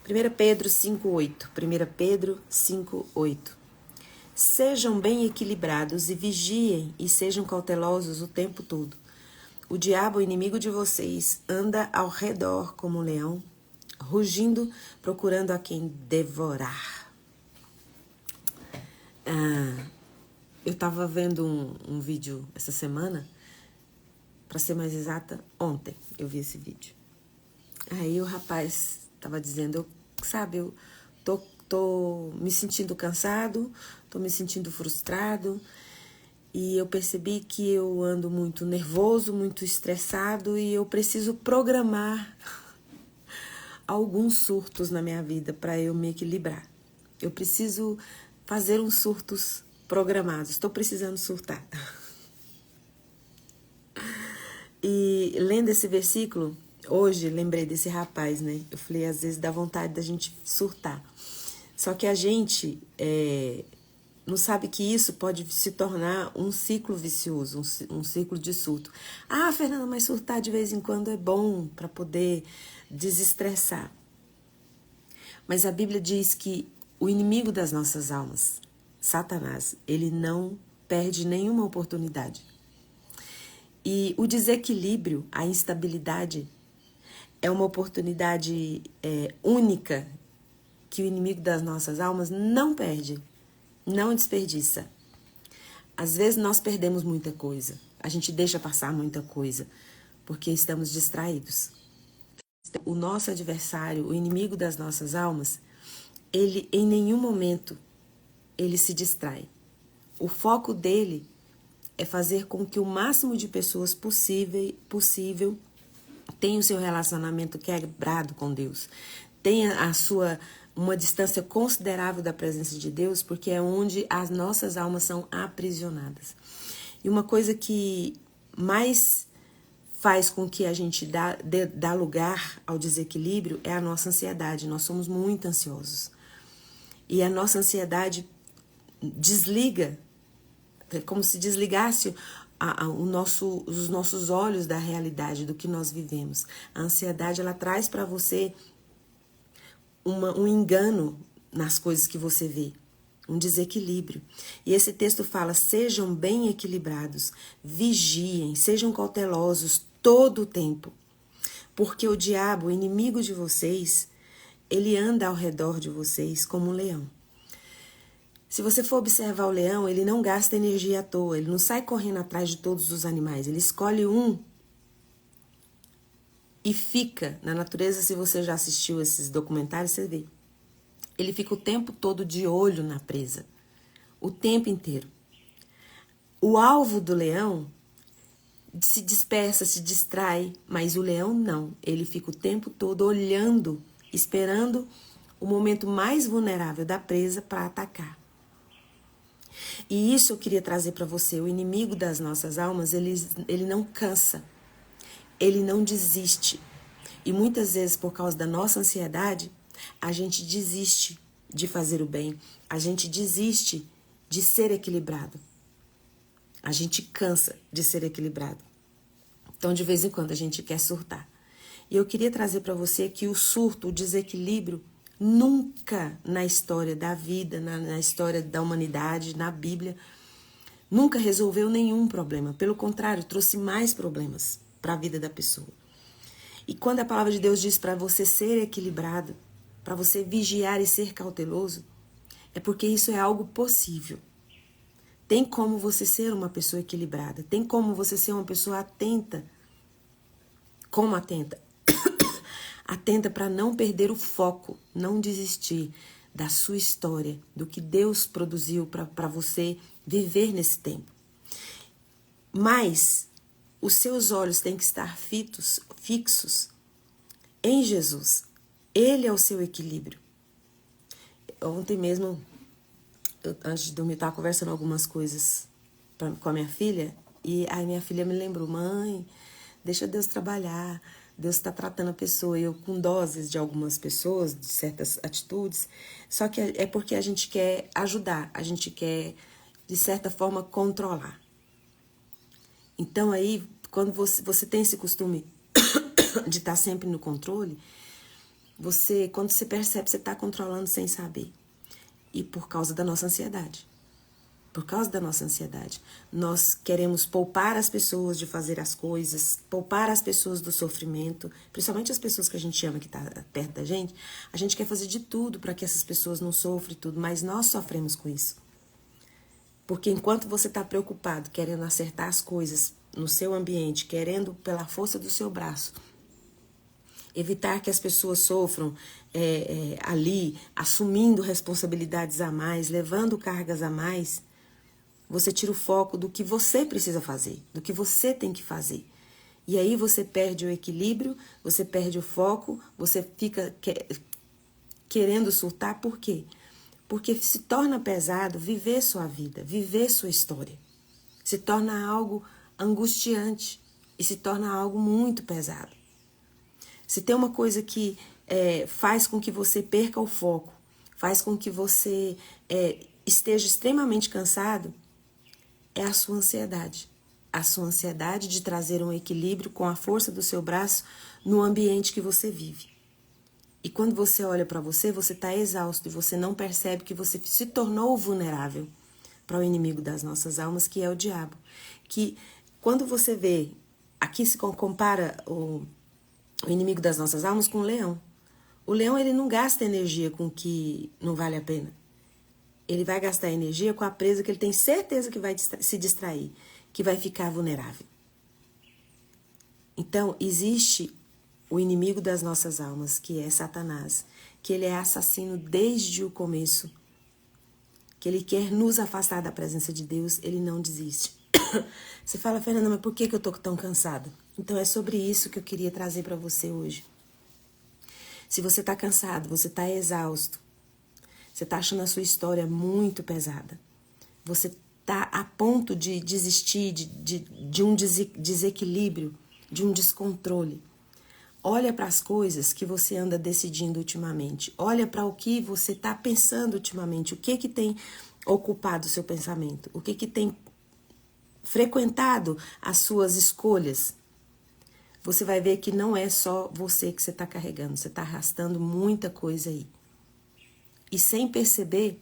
1 Pedro 5,8. 1 Pedro 5,8. Sejam bem equilibrados e vigiem e sejam cautelosos o tempo todo. O diabo, o inimigo de vocês, anda ao redor como um leão, rugindo, procurando a quem devorar. Eu estava vendo um vídeo essa semana, para ser mais exata, ontem eu vi esse vídeo. Aí o rapaz estava dizendo, eu tô me sentindo cansado, tô me sentindo frustrado, e eu percebi que eu ando muito nervoso, muito estressado, e eu preciso programar alguns surtos na minha vida para eu me equilibrar. Eu preciso fazer uns surtos programados. Estou precisando surtar. E lendo esse versículo, hoje lembrei desse rapaz, né? Eu falei, às vezes dá vontade da gente surtar. Só que a gente não sabe que isso pode se tornar um ciclo vicioso, um ciclo de surto. Ah, Fernanda, mas surtar de vez em quando é bom para poder desestressar. Mas a Bíblia diz que o inimigo das nossas almas, Satanás, ele não perde nenhuma oportunidade. E o desequilíbrio, a instabilidade, é uma oportunidade única que o inimigo das nossas almas não perde, não desperdiça. Às vezes nós perdemos muita coisa, a gente deixa passar muita coisa, porque estamos distraídos. O nosso adversário, o inimigo das nossas almas, ele em nenhum momento ele se distrai. O foco dele é fazer com que o máximo de pessoas possível tenha o seu relacionamento quebrado com Deus, tenha uma distância considerável da presença de Deus, porque é onde as nossas almas são aprisionadas. E uma coisa que mais faz com que a gente dá lugar ao desequilíbrio é a nossa ansiedade. Nós somos muito ansiosos. E a nossa ansiedade desliga, é como se desligasse os nossos olhos da realidade, do que nós vivemos. A ansiedade, ela traz para você um engano nas coisas que você vê, um desequilíbrio. E esse texto fala, sejam bem equilibrados, vigiem, sejam cautelosos todo o tempo, porque o diabo, o inimigo de vocês, ele anda ao redor de vocês como um leão. Se você for observar o leão, ele não gasta energia à toa, ele não sai correndo atrás de todos os animais, ele escolhe um e fica. Na natureza, se você já assistiu esses documentários, você vê. Ele fica o tempo todo de olho na presa, o tempo inteiro. O alvo do leão se dispersa, se distrai, mas o leão não. Ele fica o tempo todo olhando, esperando o momento mais vulnerável da presa para atacar. E isso eu queria trazer para você. O inimigo das nossas almas, ele não cansa, ele não desiste. E muitas vezes, por causa da nossa ansiedade, a gente desiste de fazer o bem, a gente desiste de ser equilibrado. A gente cansa de ser equilibrado. Então, de vez em quando, a gente quer surtar. E eu queria trazer para você que o surto, o desequilíbrio, nunca na história da vida, na história da humanidade, na Bíblia, nunca resolveu nenhum problema. Pelo contrário, trouxe mais problemas para a vida da pessoa. E quando a palavra de Deus diz para você ser equilibrado, para você vigiar e ser cauteloso, é porque isso é algo possível. Tem como você ser uma pessoa equilibrada, tem como você ser uma pessoa atenta. Como atenta? Atenta para não perder o foco, não desistir da sua história, do que Deus produziu para você viver nesse tempo. Mas os seus olhos têm que estar fixos em Jesus. Ele é o seu equilíbrio. Ontem mesmo, antes de dormir, eu estava conversando algumas coisas com a minha filha, e aí minha filha me lembrou, mãe, deixa Deus trabalhar, Deus está tratando a pessoa. Eu com doses de algumas pessoas, de certas atitudes, só que é porque a gente quer ajudar, a gente quer, de certa forma, controlar. Então aí, quando você tem esse costume de estar sempre no controle, Quando você percebe, você está controlando sem saber. E por causa da nossa ansiedade. Por causa da nossa ansiedade. Nós queremos poupar as pessoas de fazer as coisas, poupar as pessoas do sofrimento, principalmente as pessoas que a gente ama, que está perto da gente. A gente quer fazer de tudo para que essas pessoas não sofram e tudo, mas nós sofremos com isso. Porque enquanto você está preocupado, querendo acertar as coisas no seu ambiente, querendo, pela força do seu braço, evitar que as pessoas sofram ali, assumindo responsabilidades a mais, levando cargas a mais, você tira o foco do que você precisa fazer, do que você tem que fazer. E aí você perde o equilíbrio, você perde o foco, você fica querendo surtar. Por quê? Porque se torna pesado viver sua vida, viver sua história. Se torna algo angustiante e se torna algo muito pesado. Se tem uma coisa que faz com que você perca o foco, faz com que você esteja extremamente cansado, é a sua ansiedade. A sua ansiedade de trazer um equilíbrio com a força do seu braço no ambiente que você vive. E quando você olha para você, você está exausto e você não percebe que você se tornou vulnerável para o inimigo das nossas almas, que é o diabo. Que quando você vê, aqui se compara o inimigo das nossas almas com o leão. O leão, ele não gasta energia com o que não vale a pena. Ele vai gastar energia com a presa que ele tem certeza que vai se distrair, que vai ficar vulnerável. Então, existe o inimigo das nossas almas, que é Satanás, que ele é assassino desde o começo, que ele quer nos afastar da presença de Deus, ele não desiste. Você fala, Fernanda, mas por que eu tô tão cansada? Então, é sobre isso que eu queria trazer para você hoje. Se você tá cansado, você tá exausto, você tá achando a sua história muito pesada, você tá a ponto de desistir de um desequilíbrio, de um descontrole. Olha para as coisas que você anda decidindo ultimamente. Olha para o que você está pensando ultimamente. O que tem ocupado o seu pensamento? O que tem frequentado as suas escolhas? Você vai ver que não é só você que você está carregando. Você está arrastando muita coisa aí. E sem perceber,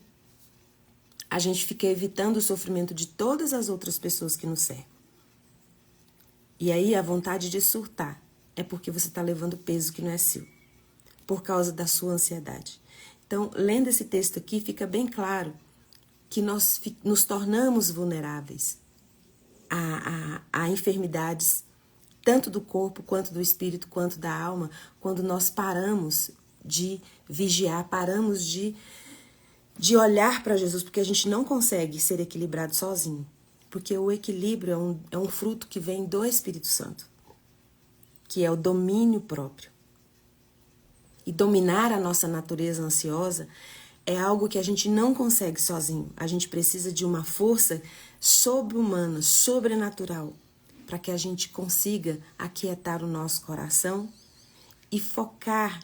a gente fica evitando o sofrimento de todas as outras pessoas que nos cercam. E aí a vontade de surtar é porque você está levando peso que não é seu, por causa da sua ansiedade. Então, lendo esse texto aqui, fica bem claro que nós nos tornamos vulneráveis a enfermidades, tanto do corpo, quanto do espírito, quanto da alma, quando nós paramos de vigiar, paramos de olhar para Jesus, porque a gente não consegue ser equilibrado sozinho. Porque o equilíbrio é um fruto que vem do Espírito Santo, que é o domínio próprio. E dominar a nossa natureza ansiosa é algo que a gente não consegue sozinho. A gente precisa de uma força sobre-humana, sobrenatural, para que a gente consiga aquietar o nosso coração e focar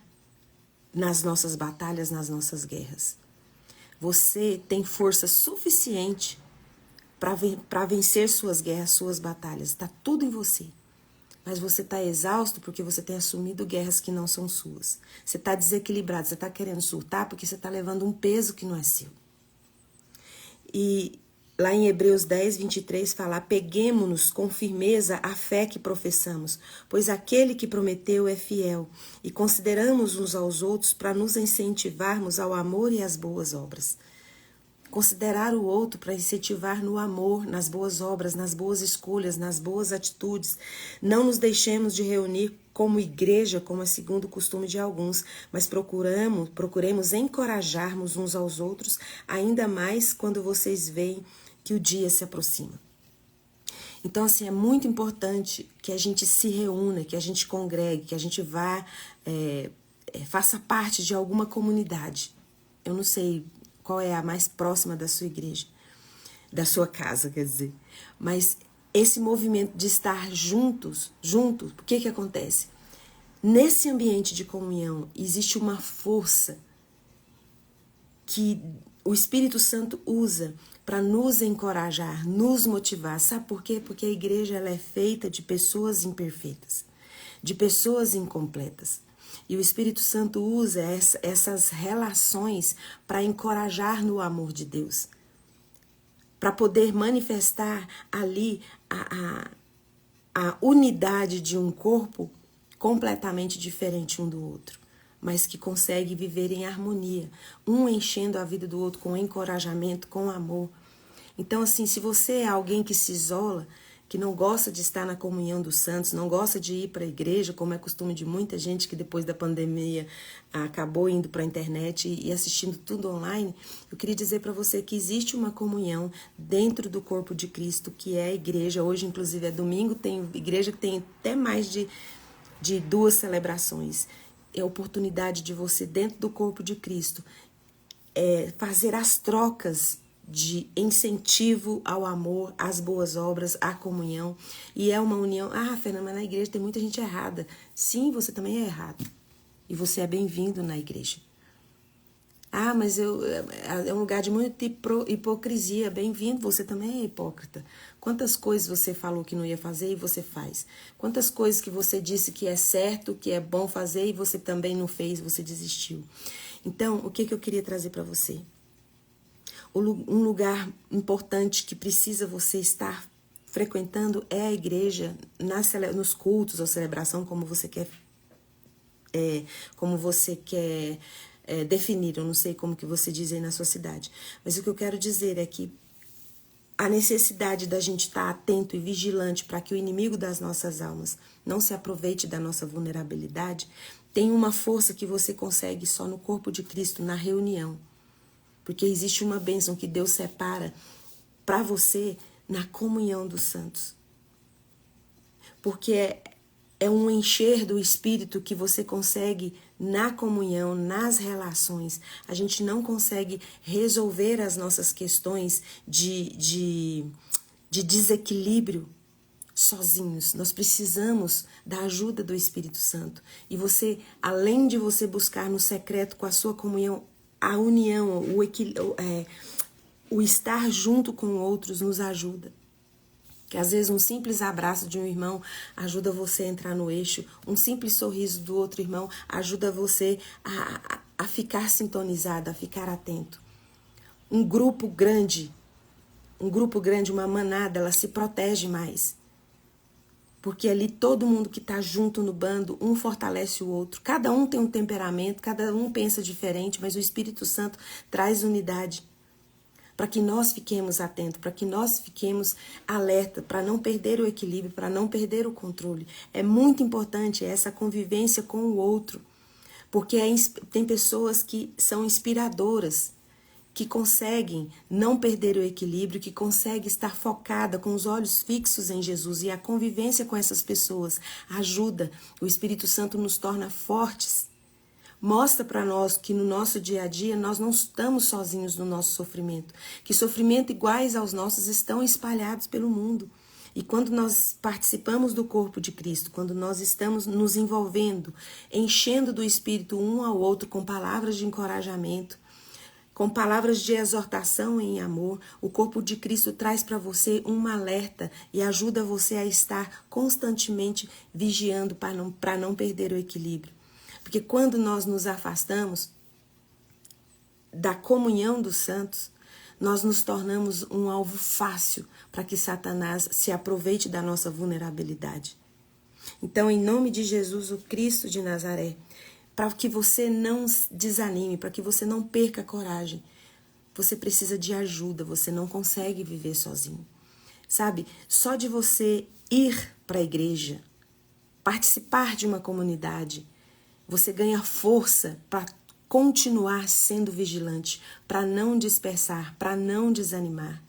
nas nossas batalhas, nas nossas guerras. Você tem força suficiente para vencer suas guerras, suas batalhas. Está tudo em você. Mas você está exausto porque você tem assumido guerras que não são suas. Você está desequilibrado, você está querendo surtar porque você está levando um peso que não é seu. E lá em Hebreus 10, 23 fala, apeguemo-nos com firmeza à fé que professamos, pois aquele que prometeu é fiel, e consideramos uns aos outros para nos incentivarmos ao amor e às boas obras. Considerar o outro para incentivar no amor, nas boas obras, nas boas escolhas, nas boas atitudes. Não nos deixemos de reunir como igreja, como é segundo o costume de alguns, mas procuremos encorajarmos uns aos outros, ainda mais quando vocês veem que o dia se aproxima. Então, assim, é muito importante que a gente se reúna, que a gente congregue, que a gente vá, faça parte de alguma comunidade. Eu não sei qual é a mais próxima da sua igreja, da sua casa, quer dizer. Mas esse movimento de estar juntos, o que acontece? Nesse ambiente de comunhão, existe uma força que o Espírito Santo usa para nos encorajar, nos motivar. Sabe por quê? Porque a igreja ela é feita de pessoas imperfeitas, de pessoas incompletas. E o Espírito Santo usa essas relações para encorajar no amor de Deus, para poder manifestar ali a unidade de um corpo completamente diferente um do outro, mas que consegue viver em harmonia, um enchendo a vida do outro com encorajamento, com amor. Então, assim, se você é alguém que se isola, que não gosta de estar na comunhão dos santos, não gosta de ir para a igreja, como é costume de muita gente que depois da pandemia acabou indo para a internet e assistindo tudo online, eu queria dizer para você que existe uma comunhão dentro do corpo de Cristo, que é a igreja. Hoje, inclusive, é domingo, tem igreja que tem até mais de 2 celebrações. É a oportunidade de você, dentro do corpo de Cristo, fazer as trocas de incentivo ao amor, às boas obras, à comunhão. E é uma união. Ah, Fernanda, mas na igreja tem muita gente errada. Sim, você também é errado. E você é bem-vindo na igreja. Ah, mas é um lugar de muita hipocrisia. Bem-vindo, você também é hipócrita. Quantas coisas você falou que não ia fazer e você faz? Quantas coisas que você disse que é certo, que é bom fazer e você também não fez, você desistiu? Então, o que eu queria trazer para você? Um lugar importante que precisa você estar frequentando é a igreja, nos cultos ou celebração, como você quer, definir. Eu não sei como que você diz aí na sua cidade. Mas o que eu quero dizer é que a necessidade da gente estar atento e vigilante para que o inimigo das nossas almas não se aproveite da nossa vulnerabilidade, tem uma força que você consegue só no corpo de Cristo, na reunião. Porque existe uma bênção que Deus separa para você na comunhão dos santos. Porque é um encher do Espírito que você consegue na comunhão, nas relações. A gente não consegue resolver as nossas questões de desequilíbrio sozinhos. Nós precisamos da ajuda do Espírito Santo. E você, além de você buscar no secreto com a sua comunhão, a união, o estar junto com outros nos ajuda. Que às vezes um simples abraço de um irmão ajuda você a entrar no eixo, um simples sorriso do outro irmão ajuda você a ficar sintonizado, a ficar atento. Um grupo grande, uma manada, ela se protege mais. Porque ali todo mundo que está junto no bando, um fortalece o outro. Cada um tem um temperamento, cada um pensa diferente, mas o Espírito Santo traz unidade. Para que nós fiquemos atentos, para que nós fiquemos alerta, para não perder o equilíbrio, para não perder o controle. É muito importante essa convivência com o outro. Porque tem pessoas que são inspiradoras, que conseguem não perder o equilíbrio, que conseguem estar focada com os olhos fixos em Jesus, e a convivência com essas pessoas ajuda. O Espírito Santo nos torna fortes. Mostra para nós que no nosso dia a dia nós não estamos sozinhos no nosso sofrimento, que sofrimentos iguais aos nossos estão espalhados pelo mundo. E quando nós participamos do corpo de Cristo, quando nós estamos nos envolvendo, enchendo do Espírito um ao outro com palavras de encorajamento, com palavras de exortação em amor, o corpo de Cristo traz para você um alerta e ajuda você a estar constantemente vigiando para não perder o equilíbrio. Porque quando nós nos afastamos da comunhão dos santos, nós nos tornamos um alvo fácil para que Satanás se aproveite da nossa vulnerabilidade. Então, em nome de Jesus, o Cristo de Nazaré, para que você não desanime, para que você não perca a coragem, você precisa de ajuda, você não consegue viver sozinho. Sabe, só de você ir para a igreja, participar de uma comunidade, você ganha força para continuar sendo vigilante, para não dispersar, para não desanimar.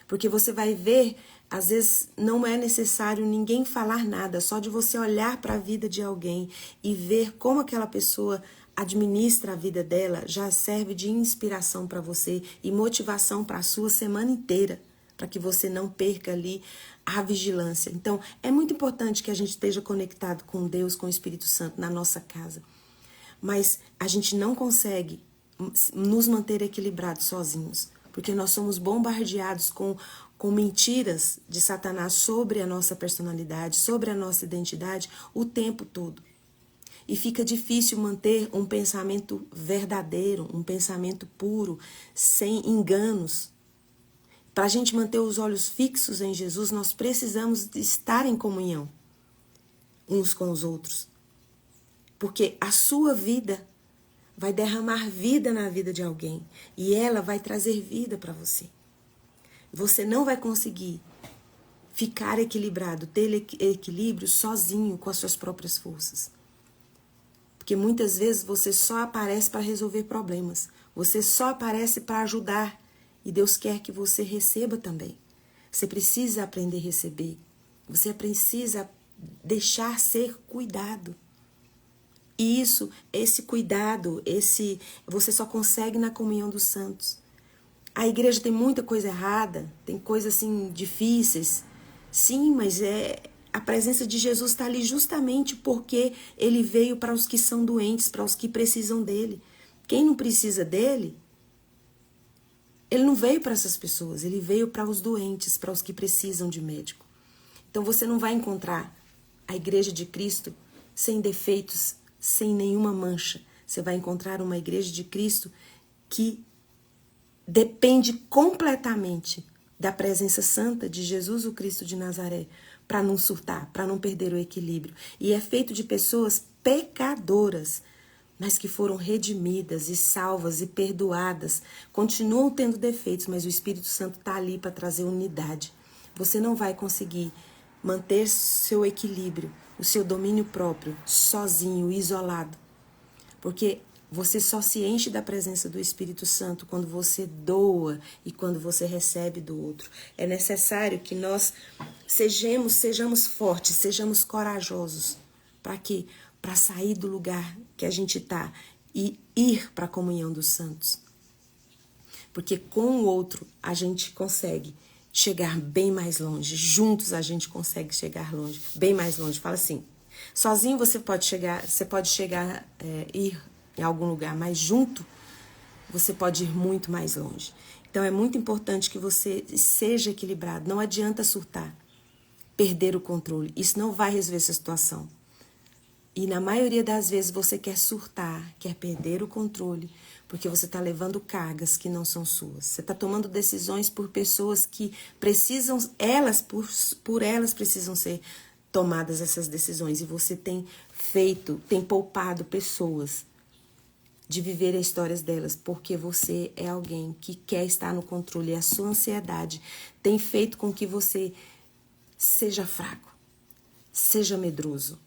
Porque você vai ver, às vezes não é necessário ninguém falar nada, só de você olhar para a vida de alguém e ver como aquela pessoa administra a vida dela, já serve de inspiração para você e motivação para a sua semana inteira, para que você não perca ali a vigilância. Então, é muito importante que a gente esteja conectado com Deus, com o Espírito Santo na nossa casa. Mas a gente não consegue nos manter equilibrados sozinhos, porque nós somos bombardeados com mentiras de Satanás sobre a nossa personalidade, sobre a nossa identidade o tempo todo. E fica difícil manter um pensamento verdadeiro, um pensamento puro, sem enganos. Para a gente manter os olhos fixos em Jesus, nós precisamos estar em comunhão uns com os outros. Porque a sua vida vai derramar vida na vida de alguém e ela vai trazer vida para você. Você não vai conseguir ficar equilibrado, ter equilíbrio sozinho com as suas próprias forças. Porque muitas vezes você só aparece para resolver problemas. Você só aparece para ajudar. E Deus quer que você receba também. Você precisa aprender a receber. Você precisa deixar ser cuidado. E esse cuidado, você só consegue na comunhão dos santos. A igreja tem muita coisa errada, tem coisas assim difíceis. Sim, mas a presença de Jesus está ali justamente porque ele veio para os que são doentes, para os que precisam dele. Quem não precisa dele, ele não veio para essas pessoas, ele veio para os doentes, para os que precisam de médico. Então você não vai encontrar a igreja de Cristo sem defeitos, sem nenhuma mancha. Você vai encontrar uma igreja de Cristo que depende completamente da presença santa de Jesus, o Cristo de Nazaré, para não surtar, para não perder o equilíbrio. E é feito de pessoas pecadoras, mas que foram redimidas e salvas e perdoadas. Continuam tendo defeitos, mas o Espírito Santo está ali para trazer unidade. Você não vai conseguir manter seu equilíbrio, o seu domínio próprio, sozinho, isolado. Porque você só se enche da presença do Espírito Santo quando você doa e quando você recebe do outro. É necessário que nós sejamos fortes, sejamos corajosos. Para quê? Para sair do lugar que a gente está e ir para a comunhão dos santos. Porque com o outro a gente consegue chegar bem mais longe. Juntos a gente consegue chegar longe, bem mais longe. Fala assim, sozinho você pode chegar, ir em algum lugar, mas junto você pode ir muito mais longe. Então é muito importante que você seja equilibrado. Não adianta surtar, perder o controle. Isso não vai resolver essa situação. E na maioria das vezes você quer surtar, quer perder o controle, porque você está levando cargas que não são suas. Você está tomando decisões por pessoas que precisam, por elas precisam ser tomadas essas decisões. E você tem poupado pessoas de viver as histórias delas, porque você é alguém que quer estar no controle. E a sua ansiedade tem feito com que você seja fraco, seja medroso.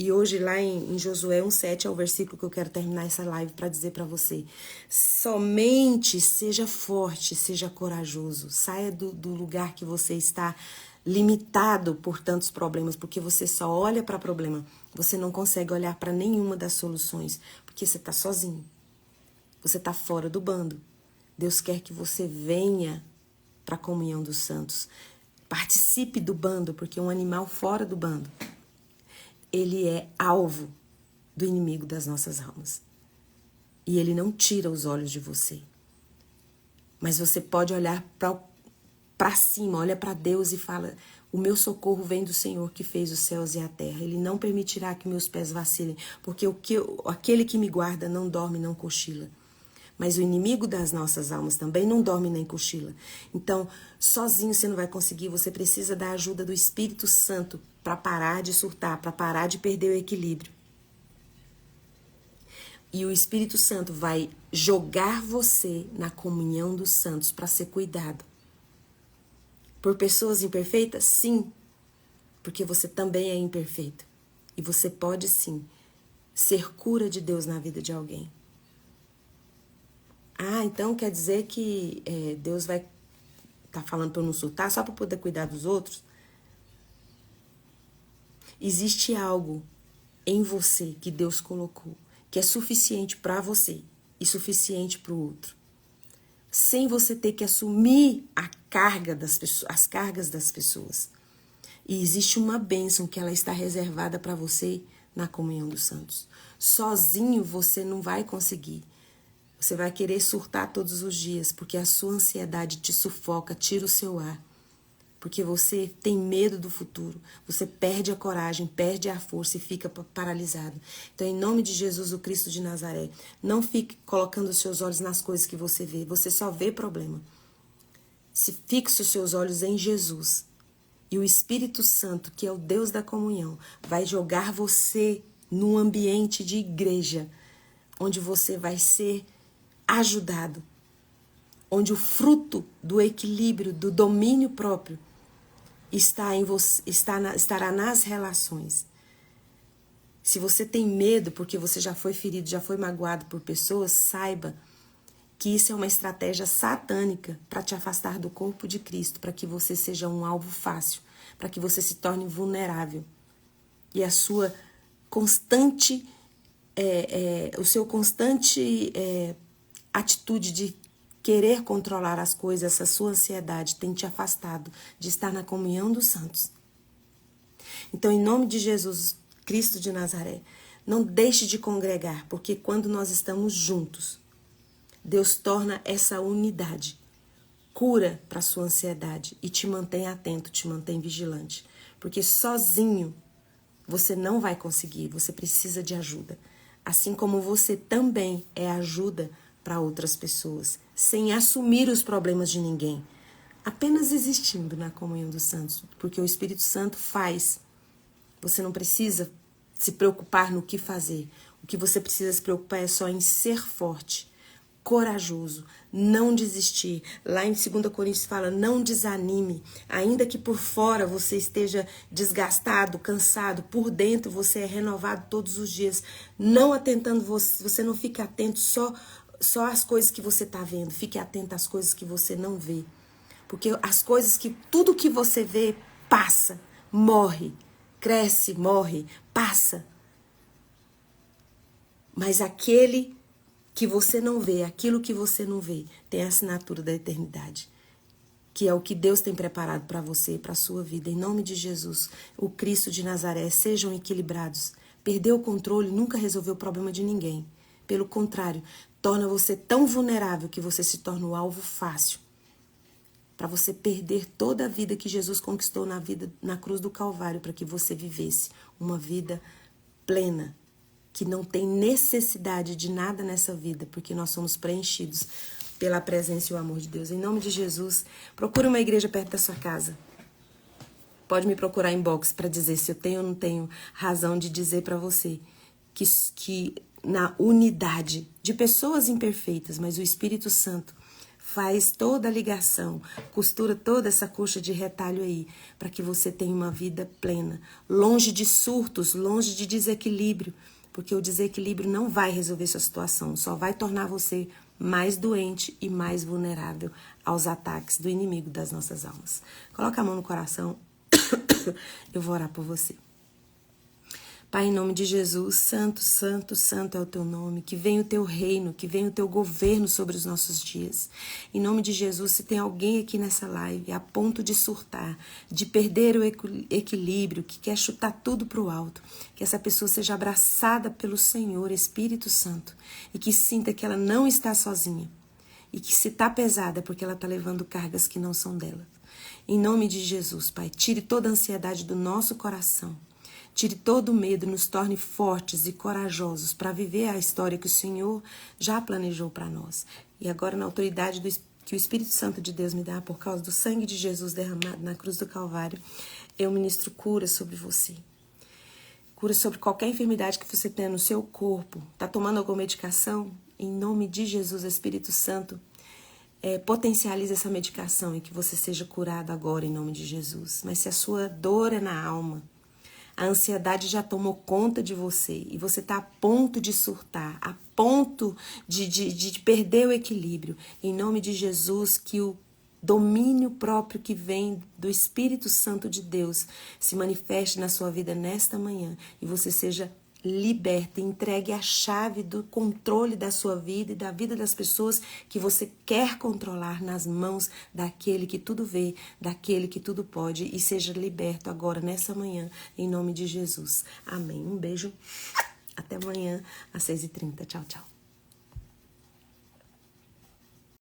E hoje lá em Josué 1:7 é o versículo que eu quero terminar essa live para dizer para você. Somente seja forte, seja corajoso. Saia do lugar que você está limitado por tantos problemas, porque você só olha para problema. Você não consegue olhar para nenhuma das soluções, porque você está sozinho. Você está fora do bando. Deus quer que você venha para a comunhão dos santos. Participe do bando, porque um animal fora do bando, ele é alvo do inimigo das nossas almas. E ele não tira os olhos de você. Mas você pode olhar para cima, olha para Deus e fala, o meu socorro vem do Senhor que fez os céus e a terra. Ele não permitirá que meus pés vacilem, porque aquele que me guarda não dorme, não cochila. Mas o inimigo das nossas almas também não dorme nem cochila. Então, sozinho você não vai conseguir, você precisa da ajuda do Espírito Santo para parar de surtar, para parar de perder o equilíbrio. E o Espírito Santo vai jogar você na comunhão dos santos para ser cuidado. Por pessoas imperfeitas? Sim, porque você também é imperfeito. E você pode sim ser cura de Deus na vida de alguém. Ah, então quer dizer que Deus vai estar falando para eu não surtar só para poder cuidar dos outros? Existe algo em você que Deus colocou, que é suficiente para você e suficiente para o outro. Sem você ter que assumir as cargas das pessoas. E existe uma bênção que ela está reservada para você na comunhão dos santos. Sozinho você não vai conseguir. Você vai querer surtar todos os dias, porque a sua ansiedade te sufoca, tira o seu ar. porque você tem medo do futuro, você perde a coragem, perde a força e fica paralisado. Então, em nome de Jesus, o Cristo de Nazaré, não fique colocando os seus olhos nas coisas que você vê, você só vê problema. Se fixe os seus olhos em Jesus. E o Espírito Santo, que é o Deus da comunhão, vai jogar você num ambiente de igreja, onde você vai ser ajudado, onde o fruto do equilíbrio, do domínio próprio, estará nas relações. Se você tem medo porque você já foi ferido, já foi magoado por pessoas, saiba que isso é uma estratégia satânica para te afastar do corpo de Cristo, para que você seja um alvo fácil, para que você se torne vulnerável. E a sua constante, atitude de querer controlar as coisas, essa sua ansiedade tem te afastado de estar na comunhão dos santos. Então, em nome de Jesus, Cristo de Nazaré, não deixe de congregar, porque quando nós estamos juntos, Deus torna essa unidade, cura para a sua ansiedade e te mantém atento, te mantém vigilante. Porque sozinho você não vai conseguir, você precisa de ajuda. Assim como você também é ajuda para outras pessoas, sem assumir os problemas de ninguém, apenas existindo na comunhão dos santos, porque o Espírito Santo faz. Você não precisa se preocupar no que fazer. O que você precisa se preocupar é só em ser forte, corajoso, não desistir. Lá em 2 Coríntios fala, não desanime. Ainda que por fora você esteja desgastado, cansado, por dentro você é renovado todos os dias. Não atentando, você não fica atento só às coisas que você está vendo. Fique atento às coisas que você não vê. Porque as coisas tudo que você vê passa, morre, cresce, morre, passa. Mas aquele que você não vê, aquilo que você não vê, tem a assinatura da eternidade, que é o que Deus tem preparado para você e para a sua vida. Em nome de Jesus, o Cristo de Nazaré, sejam equilibrados. Perder o controle nunca resolveu o problema de ninguém. Pelo contrário, torna você tão vulnerável que você se torna o alvo fácil para você perder toda a vida que Jesus conquistou na cruz do Calvário, para que você vivesse uma vida plena, que não tem necessidade de nada nessa vida, porque nós somos preenchidos pela presença e o amor de Deus. Em nome de Jesus, procure uma igreja perto da sua casa. Pode me procurar em inbox para dizer se eu tenho ou não tenho razão de dizer para você que na unidade de pessoas imperfeitas, mas o Espírito Santo faz toda a ligação, costura toda essa coxa de retalho aí, para que você tenha uma vida plena, longe de surtos, longe de desequilíbrio, porque o desequilíbrio não vai resolver sua situação, só vai tornar você mais doente e mais vulnerável aos ataques do inimigo das nossas almas. Coloca a mão no coração, eu vou orar por você. Pai, em nome de Jesus, santo, santo, santo é o teu nome, que venha o teu reino, que venha o teu governo sobre os nossos dias. Em nome de Jesus, se tem alguém aqui nessa live a ponto de surtar, de perder o equilíbrio, que quer chutar tudo para o alto, que essa pessoa seja abraçada pelo Senhor, Espírito Santo, e que sinta que ela não está sozinha, e que se está pesada é porque ela está levando cargas que não são dela. Em nome de Jesus, Pai, tire toda a ansiedade do nosso coração. Tire todo o medo, nos torne fortes e corajosos para viver a história que o Senhor já planejou para nós. E agora, na autoridade que o Espírito Santo de Deus me dá, por causa do sangue de Jesus derramado na cruz do Calvário, eu ministro cura sobre você. Cura sobre qualquer enfermidade que você tenha no seu corpo. Está tomando alguma medicação? Em nome de Jesus, Espírito Santo, potencialize essa medicação e que você seja curado agora em nome de Jesus. Mas se a sua dor é na alma, a ansiedade já tomou conta de você e você está a ponto de surtar, a ponto de perder o equilíbrio. Em nome de Jesus, que o domínio próprio que vem do Espírito Santo de Deus se manifeste na sua vida nesta manhã e você seja liberta, entregue a chave do controle da sua vida e da vida das pessoas que você quer controlar nas mãos daquele que tudo vê, daquele que tudo pode, e seja liberto agora nessa manhã, em nome de Jesus. Amém. Um beijo. Até amanhã às 6h30. Tchau, tchau.